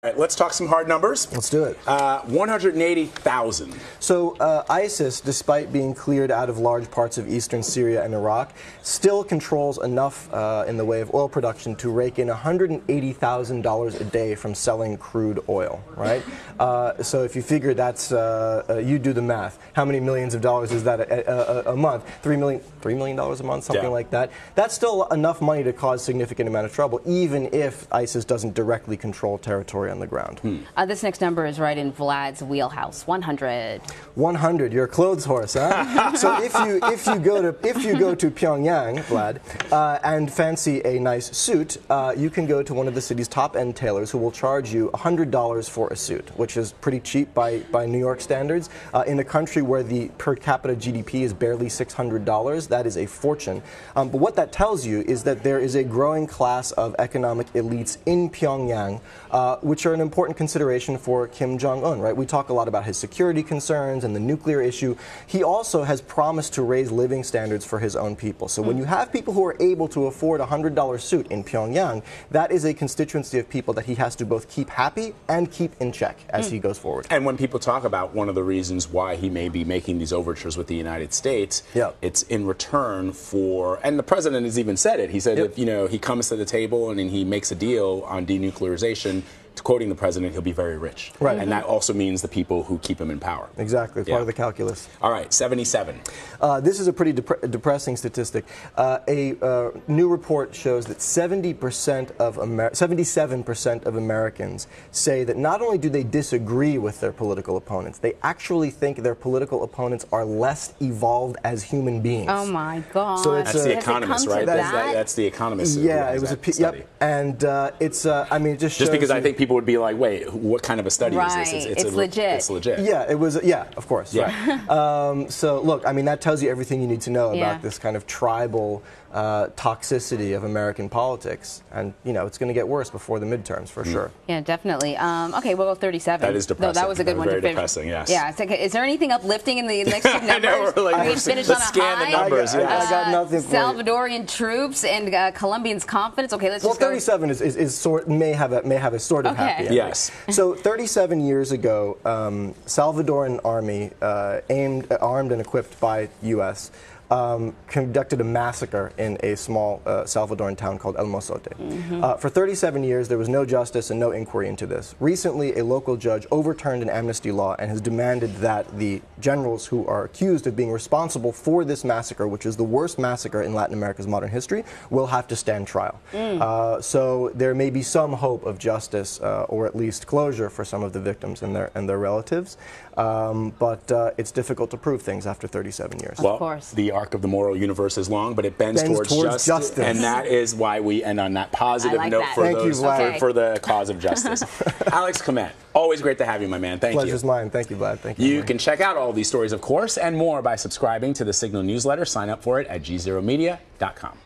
All right, let's talk some hard numbers. Let's do it. 180,000. So ISIS, despite being cleared out of large parts of eastern Syria and Iraq, still controls enough in the way of oil production to rake in $180,000 a day from selling crude oil, right? So if you figure that's, you do the math. How many millions of dollars is that a month? $3 million a month, something like that. That's still enough money to cause significant amount of trouble, even if ISIS doesn't directly control territory on the ground. This next number is right in Vlad's wheelhouse. 100. 100. You're a clothes horse, huh? So if you go to Pyongyang, Vlad, and fancy a nice suit, you can go to one of the city's top-end tailors who will charge you $100 for a suit, which is pretty cheap by New York standards. In a country where the per capita GDP is barely $600, that is a fortune. But what that tells you is that there is a growing class of economic elites in Pyongyang, which are an important consideration for Kim Jong-un, right? We talk a lot about his security concerns and the nuclear issue. He also has promised to raise living standards for his own people. So when you have people who are able to afford a $100 suit in Pyongyang, that is a constituency of people that he has to both keep happy and keep in check as he goes forward. And when people talk about one of the reasons why he may be making these overtures with the United States, it's in return for, and the president has even said it, he said if he comes to the table and he makes a deal on denuclearization, quoting the president, he'll be very rich. Right. And that also means the people who keep him in power. Exactly, part of the calculus. All right, 77. This is a pretty depressing statistic. A new report shows that 77% of Americans say that not only do they disagree with their political opponents, they actually think their political opponents are less evolved as human beings. Oh my God. So that's The Economist, right? That's The Economist. Yeah, it was a study. And it's, I mean, it just shows because I think people would be like, wait, what kind of a study is this? It's legit. It's legit. Yeah, it was. Yeah, of course. Right. So look, I mean, that tells you everything you need to know about this kind of tribal toxicity of American politics, and it's going to get worse before the midterms for sure. Yeah, definitely. Okay, we'll go 37. That is depressing. No, that was a good one. Very depressing. Yes. Yeah. It's like, is there anything uplifting in the next two numbers? I know, we're like, are we finished on a scan high? the numbers. I got nothing for Salvadorian troops and Colombians' confidence. Okay, let's just go. 37 may have a sort of happy ending. Yes. So 37 years ago, Salvadoran army, armed and equipped by U.S., conducted a massacre in a small Salvadoran town called El Mozote. For 37 years, there was no justice and no inquiry into this. Recently, a local judge overturned an amnesty law and has demanded that the generals who are accused of being responsible for this massacre, which is the worst massacre in Latin America's modern history, will have to stand trial. So there may be some hope of justice or at least closure for some of the victims and their relatives. But it's difficult to prove things after 37 years. Of course. The arc of the moral universe is long, but it bends towards justice. And that is why we end on that positive note for the cause of justice. Alex Kliment, always great to have you, my man. Thank you. Pleasure's mine. Thank you, Vlad. Thank you. You can check out all these stories, of course, and more by subscribing to the Signal newsletter. Sign up for it at GZEROmedia.com.